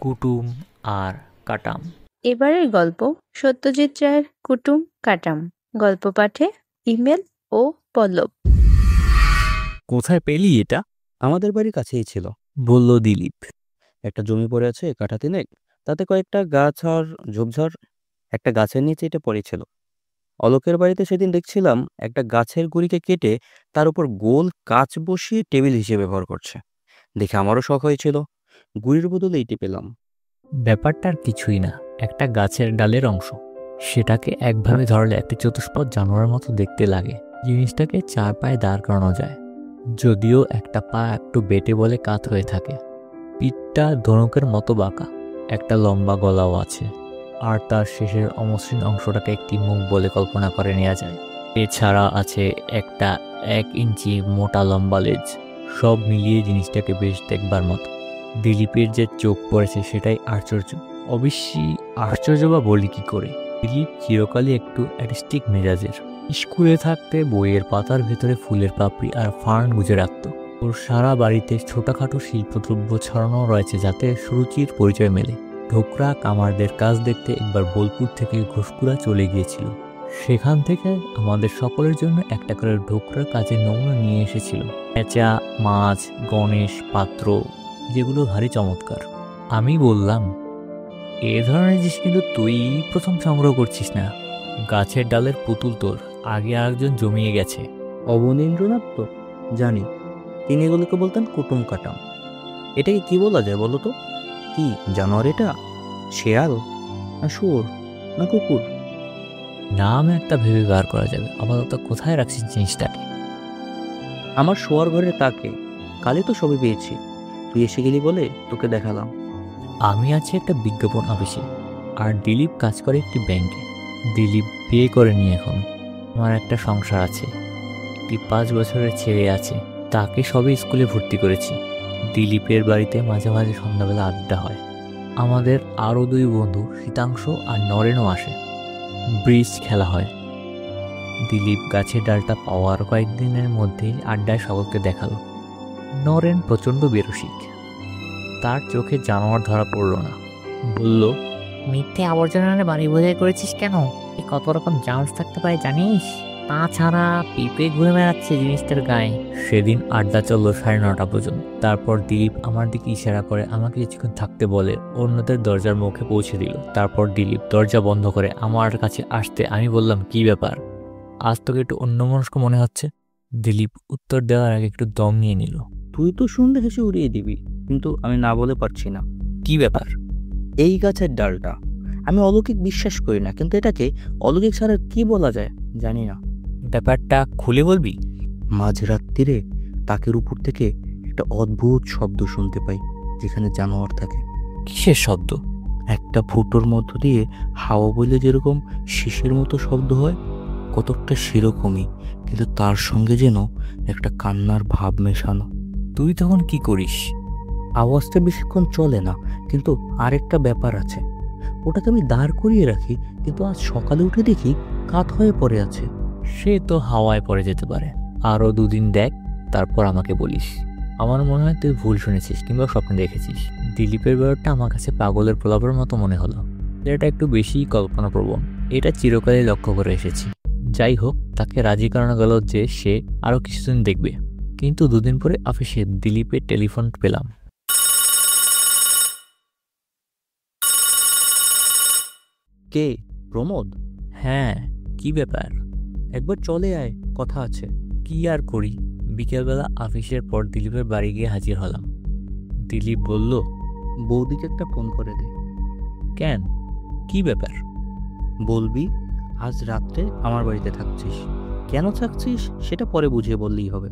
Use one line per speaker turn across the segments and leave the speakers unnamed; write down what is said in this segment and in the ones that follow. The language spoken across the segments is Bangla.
কুটুম আর কাটাম।
এবারের গল্প সত্যজিৎ রায়ের কুটুম কাটাম। গল্প পাঠে ইমেল ও পল্লব।
কোথায় পেলি এটা?
আমাদের বাড়ির কাছেই ছিল,
বলল দিলীপ।
একটা জমি পড়ে আছে কাঠা তিনেক, তাতে কয়েকটা গাছ আর ঝোপঝাড়। একটা গাছের নিচে এটা পড়েছিল। অলোকের বাড়িতে সেদিন দেখছিলাম একটা গাছের গুড়িকে কেটে তার উপর গোল কাচ বসিয়ে টেবিল হিসেবে ব্যবহার করছে। দেখে আমারও শখ হয়েছিল, গুড়ির বদলে এইটি পেলাম।
ব্যাপারটা আর কিছুই না, একটা গাছের ডালের অংশ। সেটাকে একভাবে ধরলে একটা চতুষ্পদ জানোয়ারের মতো দেখতে লাগে। জিনিসটাকে চার পায়ে দাঁড় করানো যায়, যদিও একটা পা একটু বেটে বলে কাত হয়ে থাকে। পিঠটা ধনুকের মতো বাঁকা, একটা লম্বা গলাও আছে, আর তার শেষের অমসৃণ অংশটাকে একটি মুখ বলে কল্পনা করে নেওয়া যায়। এছাড়া আছে একটা 1 ইঞ্চি মোটা লম্বা লেজ। সব মিলিয়ে জিনিসটাকে বেশ দেখবার মতো। দিলীপের যে চোখ পড়েছে সেটাই আশ্চর্য। অবশ্যই আশ্চর্য বা বলি কি করে, দিলীপ চিরকালই একটু অ্যাটিস্টিক মেজাজের। স্কুলে থাকতে বইয়ের পাতার ভেতরে ফুলের পাপড়ি আর ফার্ন গুজে রাখত। ওর সারা বাড়িতে ছোটখাটো শিল্পদ্রব্য ছড়ানো রয়েছে যাতে সুরুচির পরিচয় মেলে। ঢোকরা কামারদের কাজ দেখতে একবার বোলপুর থেকে ঘুষকুড়া চলে গিয়েছিল। সেখান থেকে আমাদের সকলের জন্য একটা করে ঢোকরার কাজের নমুনা নিয়ে এসেছিল। পেঁচা, মাছ, গণেশ, পাত্র, যেগুলো ভারী চমৎকার। আমি বললাম, এ ধরনের জিনিস কিন্তু তুই প্রথম সংগ্রহ করছিস না। গাছের ডালের পুতুল তোর আগে আরেকজন জমিয়ে গেছে।
অবনীন্দ্রনাথ তো জানি, তিনি এগুলোকে বলতেন কুটুম কাটাম। এটাকে কি বলা যায় বলো তো? কি জানোয়ার এটা? শেয়াল না শুয়োর না কুকুর?
নাম একটা ভেবে বার করা যাবে। আপাতত কোথায় রাখছিস জিনিসটাকে?
আমার শোয়ার ঘরে তাকে, কালই তো সবই পেয়েছি। তুই এসে গেলি বলে তোকে দেখালাম।
আমি আছি একটা বিজ্ঞাপন অফিসে, আর দিলীপ কাজ করে একটি ব্যাংকে। দিলীপ বিয়ে করেনি এখন। আমার একটা সংসার আছে, একটি 5 বছরের ছেলে আছে। তাকে সবে স্কুলে ভর্তি করেছি। দিলীপের বাড়িতে মাঝে মাঝে সন্ধ্যাবেলা আড্ডা হয়। আমাদের আরও 2 বন্ধু শীতাংশ আর নরেনও আসে। ব্রিজ খেলা হয়। দিলীপ গাছের ডালটা পাওয়ার কয়েকদিনের মধ্যেই আড্ডায় সকলকে দেখালো। নরেন প্রচণ্ড বেরসিক। তার চোখে জানোয়ার ধরা পড়ল না। বলল,
মিথ্যে আবর্জনা বাড়ি বোঝাই করেছিস কেন? এ কত রকম জাহাজ থাকতে পারে জানিস? তাছাড়া পিঁপড়ে ঘুরে বেড়াচ্ছে জিনিসটার গায়ে।
সেদিন আড্ডা চলল 9:30 পর্যন্ত। তারপর দিলীপ আমার দিকে ইশারা করে আমাকে কিছুক্ষণ থাকতে বলে অন্যদের দরজার মুখে পৌঁছে দিল। তারপর দিলীপ দরজা বন্ধ করে আমার কাছে আসতে আমি বললাম, কি ব্যাপার, আজ তোকে একটু অন্যমনস্ক মনে হচ্ছে। দিলীপ উত্তর দেওয়ার আগে একটু দম নিয়ে নিল।
তুই তো শুনলে হেসে উড়িয়ে দিবি, কিন্তু আমি না বলে পারছি না।
কি ব্যাপার?
এই গাছের ডালটা আমি অলৌকিক বিশ্বাস করি না, কিন্তু এটাকে অলৌকিক ছাড়া কি বলা যায় জানি না।
ব্যাপারটা খুলে বলবি?
মাঝরাত্রিরে তাকের উপর থেকে একটা অদ্ভুত শব্দ শুনতে পাই, যেখানে জানোয়ার থাকে।
কিসের শব্দ?
একটা ফুটোর মধ্য দিয়ে হাওয়া বইলে যেরকম শিশের মতো শব্দ হয়, কতকটা সেরকমই, কিন্তু তার সঙ্গে যেন একটা কান্নার ভাব মেশানো।
তুই তখন কি করিস?
আওয়াজটা বেশিক্ষণ চলে না, কিন্তু আরেকটা ব্যাপার আছে। ওটাকে আমি দাঁড় করিয়ে রাখি, কিন্তু আজ সকালে উঠে দেখি কাত হয়ে পড়ে আছে।
সে তো হাওয়ায় পড়ে যেতে পারে। আরও 2 দিন দেখ, তারপর আমাকে বলিস। আমার মনে হয় তুই ভুল শুনেছিস কিংবা স্বপ্নে দেখেছিস। দিলীপের ব্যাপারটা আমার কাছে পাগলের প্রলাপের মতো মনে হলো। এটা একটু বেশিই কল্পনাপ্রবণ। এটা চিরকালই লক্ষ্য করে এসেছি। যাই হোক, তাকে রাজি করানো গেল যে সে আরও কিছুদিন দেখবে। কিন্তু 2 দিন পরে অফিসে দিলীপের টেলিফোন পেলাম।
কে? প্রমোদ?
হ্যাঁ, কি ব্যাপার?
একবার চলে আয়, কথা আছে।
কি আর করি, বিকেলবেলা অফিসের পর দিলীপের বাড়ি গিয়ে হাজির হলাম। দিলীপ বলল,
বৌদিকে একটা ফোন করে দে।
কেন, কি ব্যাপার?
বলবি আজ রাত্রে আমার বাড়িতে থাকছিস। কেন থাকছিস সেটা পরে বুঝিয়ে বললেই হবে।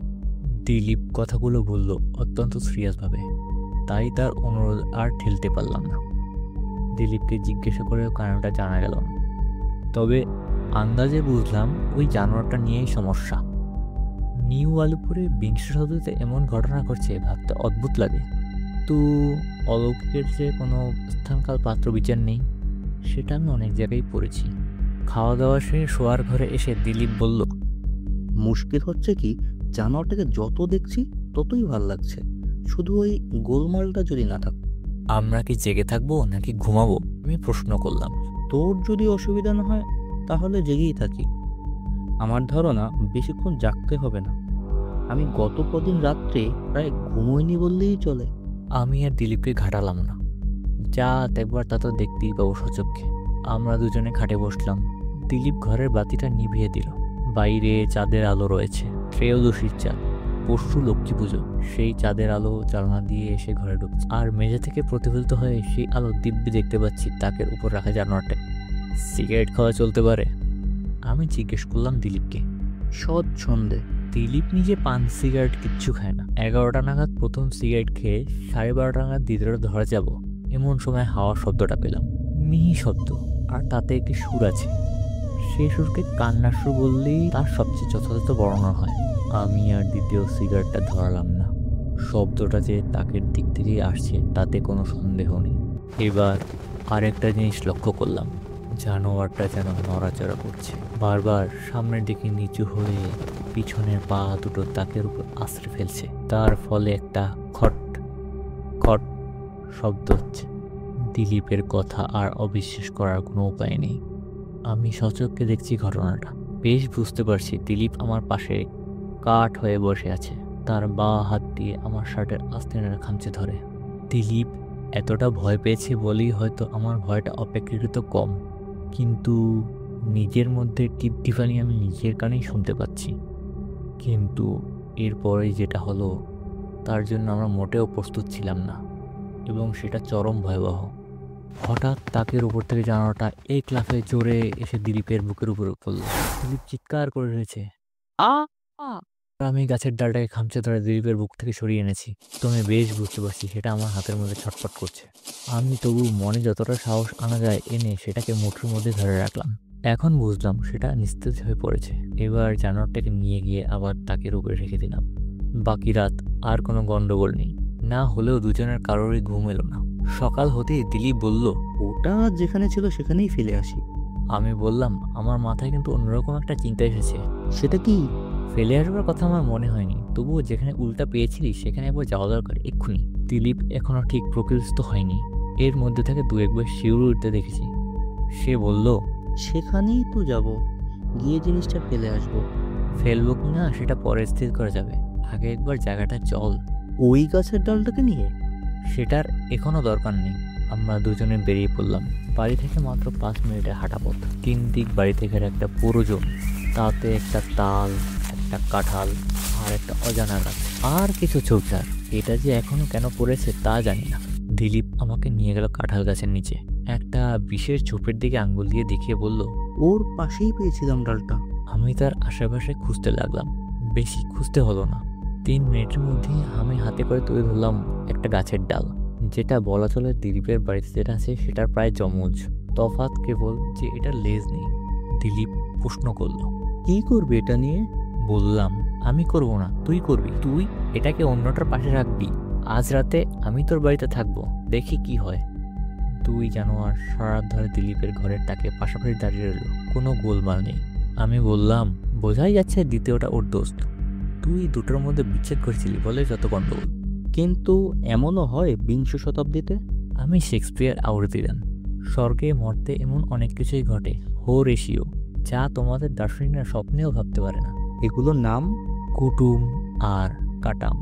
দিলীপ কথাগুলো বলল অত্যন্ত সিরিয়াসভাবে, তাই তার অনুরোধ আর ঠেলতে পারলাম না। দিলীপকে জিজ্ঞাসা করেও কারণটা জানা গেল না। তবে আন্দাজে বুঝলাম ওই জানোয়ারটা নিয়েই সমস্যা। নিউ আলিপুরে বিংশ শতাব্দীতে এমন ঘটনা ঘটছে ভাবতে অদ্ভুত লাগে। তো অলৌকিকের যে কোনো স্থানকাল পাত্র বিচার নেই, সেটা আমি অনেক জায়গায় পড়েছি। খাওয়া দাওয়া শেষে শোয়ার ঘরে এসে দিলীপ বলল,
মুশকিল হচ্ছে কি, জানোয়ারটাকে যত দেখছি ততই ভাল লাগছে, শুধু ওই গোলমালটা যদি না থাক।
আমরা কি জেগে থাকবো নাকি ঘুমাবো? আমি প্রশ্ন করলাম।
তোর যদি অসুবিধা না হয় তাহলে জেগেই থাকি। আমার ধারণা বেশিক্ষণ জাগতে হবে না। আমি গত কদিন রাত্রে প্রায় ঘুমোইনি বললেই চলে।
আমি আর দিলীপকে ঘাটালাম না। যা দেখবার তা তো দেখতেই পাবো সচক্ষে। আমরা দুজনে খাটে বসলাম। দিলীপ ঘরের বাতিটা নিভিয়ে দিল। বাইরে চাঁদের আলো রয়েছে, ত্রয়োদশীর চাঁদ, পরশু লক্ষ্মী পুজো। সেই চাঁদের আলো জানলা দিয়ে এসে ঘরে ঢুকছে, আর মেঝে থেকে প্রতিফলিত হয়ে সেই আলো দিব্যি দেখতে পাচ্ছি তাকের উপর রাখা জানোয়ারটাকে। সিগারেট খাওয়া চলতে পারে? আমি জিজ্ঞেস করলাম দিলীপকে।
সৎ ছন্দে।
দিলীপ নিজে পান সিগারেট কিচ্ছু খায় না। 11টা নাগাদ প্রথম সিগারেট খেয়ে 12:30 নাগাদ দ্বিতীয়টা ধরা যাব, এমন সময় হাওয়ার শব্দটা পেলাম। মিহি শব্দ, আর তাতে একটি সুর আছে। সেই সুরকে কান্নার সুর বললেই তার সবচেয়ে যথাযথ বর্ণনা হয়। আমি আর দ্বিতীয় সিগারেটটা ধরালাম না। শব্দটা যে তাকের দিক থেকেই আসছে তাতে কোনো সন্দেহ নেই। এবার আরেকটা জিনিস লক্ষ্য করলাম, জানোয়ারটা যেন নড়াচড়া করছে, বারবার সামনের দিকে নিচু হয়ে পিছনের পা দুটো তাকের উপর আশ্রে ফেলছে। তার ফলে একটা খট খট শব্দ হচ্ছে। দিলীপের কথা আর অবিশ্বাস করার কোনো উপায় নেই। আমি সচক্ষে দেখছি ঘটনাটা। বেশ বুঝতে পারছি দিলীপ আমার পাশে কাঠ হয়ে বসে আছে। তার বাঁ হাত দিয়ে আমার শার্টের আস্তিনের খামচে ধরে। দিলীপ এতটা ভয় পেয়েছে বলেই হয়তো আমার ভয়টা অপেক্ষাকৃত কম, কিন্তু নিজের মধ্যে টিপটিপানি আমি নিজের কানেই শুনতে পাচ্ছি। কিন্তু এরপরে যেটা হলো তার জন্য আমরা মোটেও প্রস্তুত ছিলাম না, এবং সেটা চরম ভয়াবহ। হঠাৎ তাকের উপর থেকে জানালাটা এক লাফে জোরে এসে দিলীপের বুকের উপরে পড়ল। দিলীপ চিৎকার করে রয়েছে, আ! আমি গাছের ডালটাকে খামচে ধরে দিলীপের বুক থেকে সরিয়ে এনেছি। তো আমি বেশ বুঝতে পারছি সেটা আমার হাতের মধ্যে ছটফট করছে। আমি তবু মনে যতটা সাহস আনা যায় এনে সেটাকে মুঠোর মধ্যে ধরে রাখলাম। এখন বুঝলাম সেটা নিস্তেজ হয়ে পড়েছে। এবার জানোয়ারটাকে নিয়ে গিয়ে আবার তাকের উপরে রেখে দিলাম। বাকি রাত আর কোনো গন্ডগোল নেই, না হলেও দুজনের কারোরই ঘুম এলো না। সকাল হতেই দিলীপ বলল,
ওটা যেখানে ছিল সেখানেই ফেলে আসি।
আমি বললাম, আমার মাথায় কিন্তু অন্যরকম একটা চিন্তা এসেছে।
সেটা কি?
ফেলে আসবার কথা আমার মনে হয়নি, তবুও যেখানে উল্টা পেয়েছিলি সেখানে একবার যাওয়া দরকার এক্ষুনি। দিলীপ এখনো ঠিক প্রকৃতিস্থ হয়নি। এর মধ্যে থেকে দু একবার শিউরে উঠতে দেখেছি। সে বলল,
সেখানেই তো যাব, গিয়ে জিনিসটা ফেলে আসবো।
ফেলবো কিনা সেটা পরে স্থির করা যাবে, আগে একবার জায়গাটা চল।
ওই গাছের ডালটাকে নিয়ে?
সেটার এখনো দরকার নেই। আমরা দুজনে বেরিয়ে পড়লাম। বাড়ি থেকে মাত্র 5 মিনিটের হাঁটা পথ। 3 দিক বাড়ি থেকে একটা পুরো জমি, তাতে একটা তাল, একটা কাঁঠাল আর একটা অজানা গাছ, আর কিছু ঝোপঝাড়। এটা যে এখনো কেন পড়েছে তা জানি না। দিলীপ আমাকে নিয়ে গেল কাঁঠাল গাছের নিচে, একটা বিশেষ ঝোপের দিকে আঙ্গুল দিয়ে দেখিয়ে বলল,
ওর পাশেই পেয়েছিলাম ডালটা।
আমি তার আশেপাশে খুঁজতে লাগলাম। বেশি খুঁজতে হলো না, 3 মিনিটের মধ্যেই আমি হাতে করে তুলে ধরলাম একটা গাছের ডাল, যেটা বলা চলে দিলীপের বাড়িতে যেটা আছে সেটার প্রায় জমজ। তফাৎ কেবল যে এটার লেজ নেই। দিলীপ প্রশ্ন করলো,
কি করবে এটা নিয়ে?
বললাম, আমি করব না, তুই করবি। তুই এটাকে অন্যটার পাশে রাখবি। আজ রাতে আমি তোর বাড়িতে থাকবো, দেখি কি হয়। 2 জানোয়ার সারা রাত ধরে দিলীপের ঘরের তাকে পাশাপাশি দাঁড়িয়ে রইল, কোনো গোলমাল নেই। আমি বললাম, বোঝাই যাচ্ছে দ্বিতীয়টা ওর দোস্ত। তুই দুটোর মধ্যে বিচ্ছেদ করেছিলি বলে যত গন্ডগোল।
কিন্তু এমনও হয় 20 শতাব্দীতে।
আমি শেক্সপিয়ার আওড়াতে দেন। স্বর্গে মর্তে এমন অনেক কিছুই ঘটে, হো রেশিও, যা তোমাদের দার্শনিকরা স্বপ্নেও ভাবতে পারে না।
এগুলোর নাম?
কুটুম আর কাটাম।